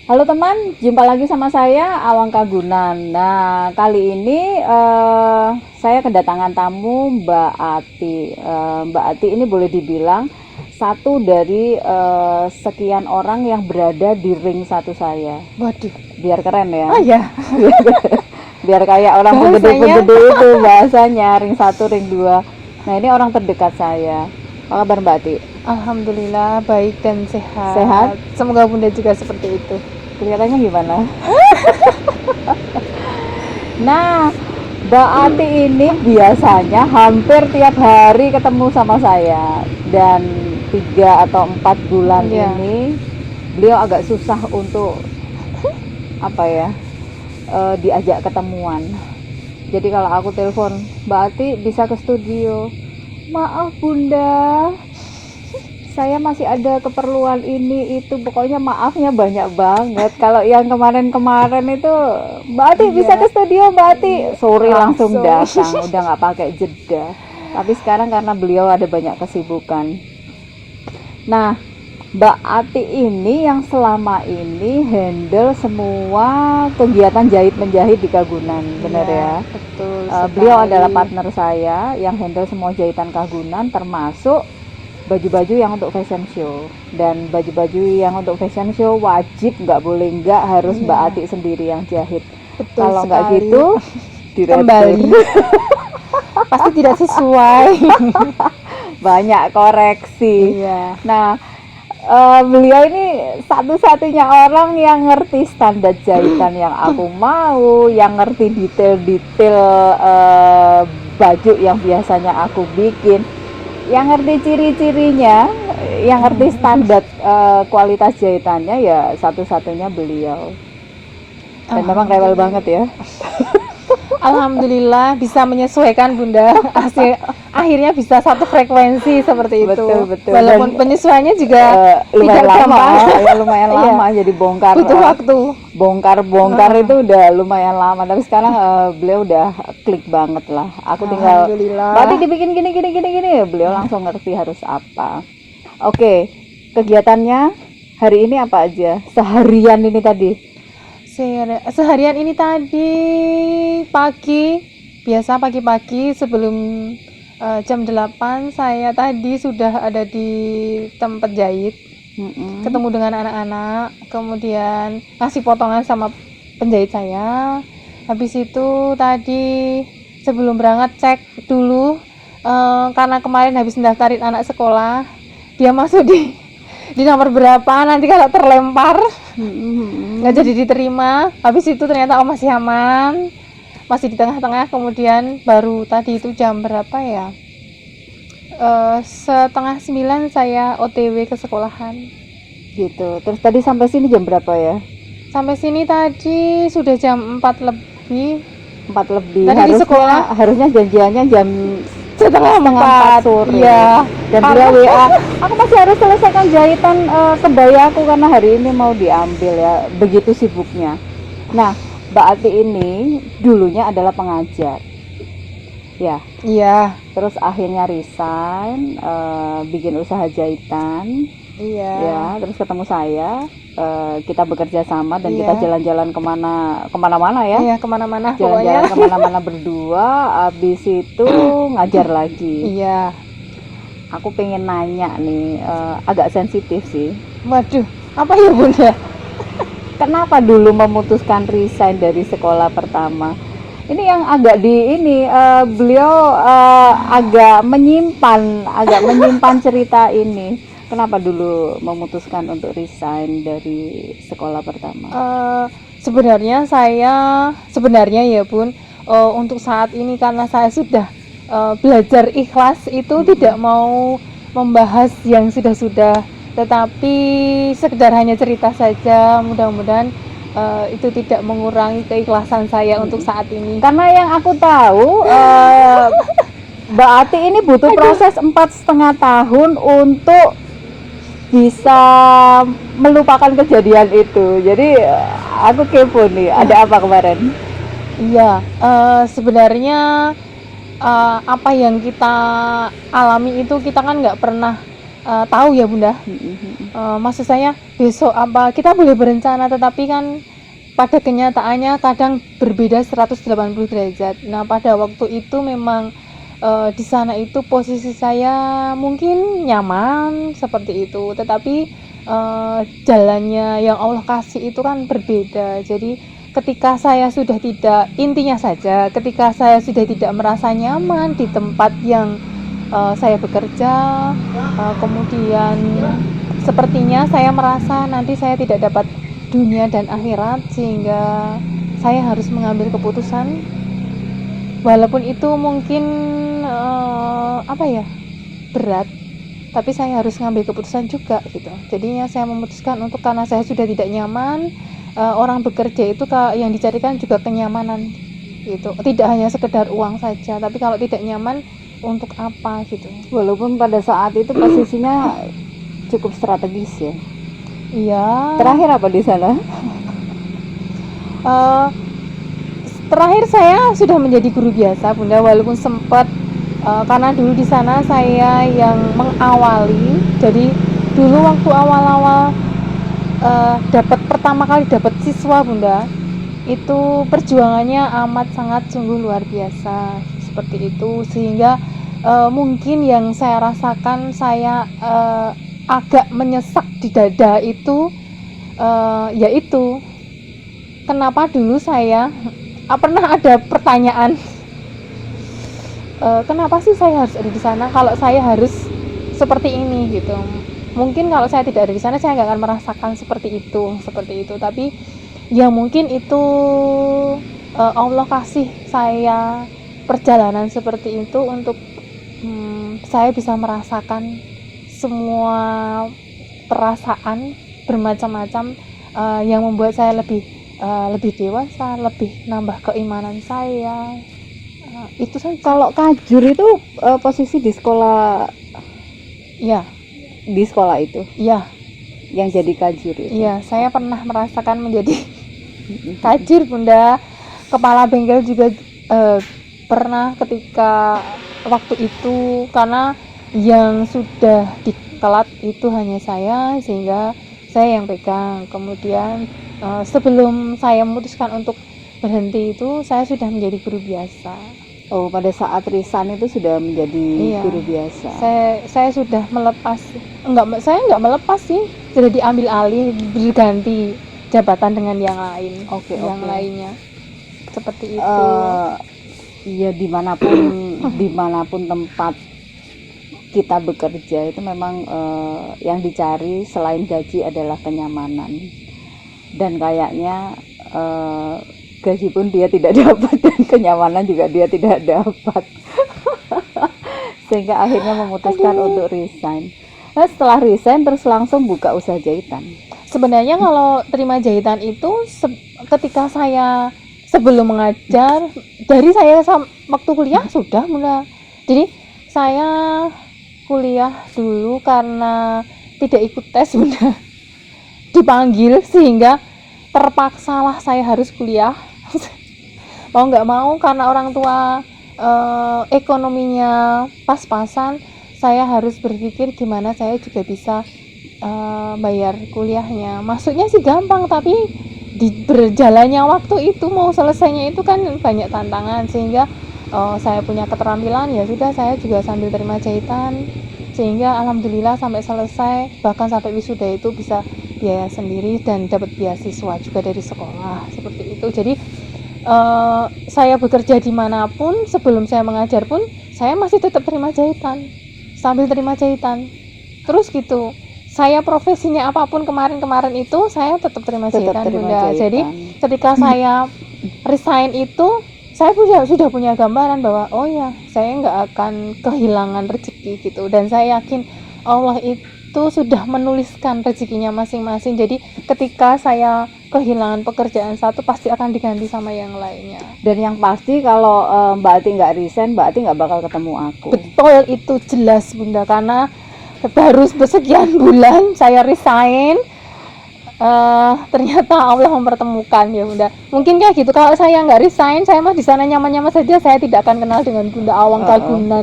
Halo teman, jumpa lagi sama saya Awang Kagunan. Nah, kali ini saya kedatangan tamu Mbak Ati. Mbak Ati ini boleh dibilang satu dari sekian orang yang berada di ring satu saya. Waduh. Biar keren ya. Oh ya. Biar kayak orang Bahasanya. penggede-penggede itu bahasanya ring satu, ring dua. Nah, ini orang terdekat saya. Apa kabar Mbak Ati? Alhamdulillah baik dan sehat. Sehat? Semoga Bunda juga seperti itu. Kelihatannya gimana? Nah, Mbak Ati ini biasanya hampir tiap hari ketemu sama saya, dan 3 atau 4 bulan Iya. ini beliau agak susah untuk apa ya, diajak ketemuan. Jadi kalau aku telepon, Mbak Ati bisa ke studio, maaf Bunda, saya masih ada keperluan ini itu, pokoknya maafnya banyak banget. Kalau yang kemarin-kemarin itu, Mbak Ati Iya. bisa ke studio, Mbak Ati sore langsung Langsung. datang, udah nggak pakai jeda. Tapi sekarang karena beliau ada banyak kesibukan. Nah, Mbak Ati ini yang selama ini handle semua kegiatan jahit menjahit di Kagunan, benar Iya, ya? betul. Beliau sekali. adalah partner saya yang handle semua jahitan Kagunan, termasuk baju-baju yang untuk fashion show. Dan baju-baju yang untuk fashion show wajib, nggak boleh nggak, harus Iya. Mbak Ati sendiri yang jahit. Betul Kalau nggak sekali. gitu direktur. Kembali. Pasti tidak sesuai. Banyak koreksi. Iya. Nah, beliau ini satu-satunya orang yang ngerti standar jahitan yang aku mau, yang ngerti detail-detail baju yang biasanya aku bikin, yang ngerti ciri-cirinya, yang ngerti standar kualitas jahitannya, ya satu-satunya beliau. Dan memang rewel banget ya. Alhamdulillah bisa menyesuaikan Bunda. Akhirnya bisa satu frekuensi seperti itu. Betul. Walaupun Dan, penyesuaiannya juga lumayan tidak lama, gampang. ya lumayan Iya. lama. Jadi bongkar, Butuh waktu. bongkar itu udah lumayan lama. Tapi sekarang beliau udah klik banget lah. Aku tinggal, Alhamdulillah. berarti dibikin gini. Beliau langsung ngerti harus apa. Oke, kegiatannya hari ini apa aja? Seharian ini tadi. Seharian ini tadi pagi-pagi sebelum jam 8 saya tadi sudah ada di tempat jahit. Ketemu dengan anak-anak, kemudian ngasih potongan sama penjahit saya. Habis itu tadi sebelum berangkat cek dulu, karena kemarin habis mendaftarin anak sekolah, dia masuk di nomor berapa, nanti kalau terlempar nggak jadi diterima. Habis itu ternyata masih aman, masih di tengah-tengah. Kemudian baru tadi itu jam berapa ya, 8:30 saya OTW ke sekolahan Gitu. Terus tadi sampai sini jam berapa ya? sampai sini tadi sudah jam 4 lebih. 4 lebih. Tadi di sekolah harusnya janjiannya jam setengah 4 sore. iya. Dan dia WA, aku masih harus selesaikan jahitan kebaya aku karena hari ini mau diambil ya. Begitu sibuknya. Nah, Mbak Ati ini dulunya adalah pengajar. Ya, Iya. terus akhirnya resign, bikin usaha jahitan. Iya. Ya, terus ketemu saya, kita bekerja sama dan Iya. kita jalan-jalan kemana-mana ya. Iya, kemana-mana Jalan-jalan pokoknya. kemana-mana berdua. Habis itu ngajar lagi. Iya. Aku pengen nanya nih, agak sensitif sih. Waduh, apa ya Bunda? Kenapa dulu memutuskan resign dari sekolah pertama? Ini yang agak beliau agak menyimpan cerita ini. Kenapa dulu memutuskan untuk resign dari sekolah pertama? Sebenarnya ya Bun, untuk saat ini karena saya sudah belajar ikhlas, itu tidak mau membahas yang sudah-sudah, tetapi sekedar hanya cerita saja. Mudah-mudahan itu tidak mengurangi keikhlasan saya untuk saat ini. Karena yang aku tahu, Mbak Ati ini butuh proses 4,5 tahun untuk bisa melupakan kejadian itu. Jadi aku kepo nih, ada apa kemarin? Iya, sebenarnya apa yang kita alami itu kita kan nggak pernah tahu ya Bunda. Maksud saya besok apa kita boleh berencana, tetapi kan pada kenyataannya kadang berbeda 180 derajat. Nah pada waktu itu memang di sana itu posisi saya mungkin nyaman seperti itu, tetapi jalannya yang Allah kasih itu kan berbeda. Jadi ketika saya sudah tidak, intinya saja ketika saya sudah tidak merasa nyaman di tempat yang saya bekerja, kemudian sepertinya saya merasa nanti saya tidak dapat dunia dan akhirat, sehingga saya harus mengambil keputusan walaupun itu mungkin berat, tapi saya harus ngambil keputusan juga gitu. Jadinya saya memutuskan untuk, karena saya sudah tidak nyaman, orang bekerja itu yang dicarikan juga kenyamanan gitu, tidak hanya sekedar uang saja, tapi kalau tidak nyaman untuk apa gitu. Walaupun pada saat itu posisinya cukup strategis ya. Iya. Terakhir apa di sana? Terakhir saya sudah menjadi guru biasa Bunda, walaupun sempat karena dulu di sana saya yang mengawali. Jadi dulu waktu awal-awal pertama kali dapat siswa Bunda, itu perjuangannya amat sangat sungguh luar biasa seperti itu, sehingga mungkin yang saya rasakan, saya agak menyesak di dada itu yaitu kenapa dulu saya pernah ada pertanyaan, kenapa sih saya harus ada di sana kalau saya harus seperti ini gitu. Mungkin kalau saya tidak ada di sana saya nggak akan merasakan seperti itu. Tapi ya mungkin itu Allah kasih saya perjalanan seperti itu untuk saya bisa merasakan semua perasaan bermacam-macam yang membuat saya lebih dewasa, lebih nambah keimanan saya. Itu saja. Kalau kajur itu posisi di sekolah, ya, di sekolah itu ya, yang jadi kajur itu. Iya, saya pernah merasakan menjadi kajur Bunda. Kepala bengkel juga pernah ketika waktu itu, karena yang sudah dikelat itu hanya saya, sehingga saya yang pegang. Kemudian sebelum saya memutuskan untuk berhenti itu, saya sudah menjadi guru biasa. Oh, pada saat resign itu sudah menjadi guru biasa. Saya sudah melepas, saya nggak melepas sih, sudah diambil alih, berganti jabatan dengan yang lain. Lainnya seperti itu. Ya dimanapun tempat kita bekerja itu memang yang dicari selain gaji adalah kenyamanan, dan kayaknya gaji pun dia tidak dapat dan kenyamanan juga dia tidak dapat sehingga akhirnya memutuskan untuk resign. Nah, setelah resign terus langsung buka usaha jahitan. Sebenarnya kalau terima jahitan itu ketika saya sebelum mengajar, dari saya waktu kuliah sudah mulai. Jadi saya kuliah dulu karena tidak ikut tes Bunda, dipanggil, sehingga terpaksalah saya harus kuliah. Mau nggak mau, karena orang tua ekonominya pas-pasan, saya harus berpikir gimana saya juga bisa bayar kuliahnya. Maksudnya sih gampang, tapi di berjalannya waktu itu, mau selesainya itu kan banyak tantangan, sehingga saya punya keterampilan, ya sudah saya juga sambil terima jahitan, sehingga alhamdulillah sampai selesai, bahkan sampai wisuda itu bisa biaya sendiri dan dapat beasiswa juga dari sekolah seperti itu. Jadi saya bekerja dimanapun, sebelum saya mengajar pun saya masih tetap terima jahitan, sambil terima jahitan terus gitu. Saya profesinya apapun kemarin itu saya tetap terima jahitan Bunda. Jadi ketika saya resign itu, saya sudah punya gambaran bahwa oh ya, saya nggak akan kehilangan rezeki gitu, dan saya yakin Allah itu sudah menuliskan rezekinya masing-masing. Jadi ketika saya kehilangan pekerjaan satu, pasti akan diganti sama yang lainnya. Dan yang pasti kalau Mbak Ati nggak resign, Mbak Ati nggak bakal ketemu aku. Betul, itu jelas Bunda, karena baru sekian bulan saya resign, ternyata Allah mempertemukan ya Bunda. Mungkin kayak gitu, kalau saya nggak resign, saya mah di sana nyaman-nyaman saja, saya tidak akan kenal dengan Bunda Awang Kagunan.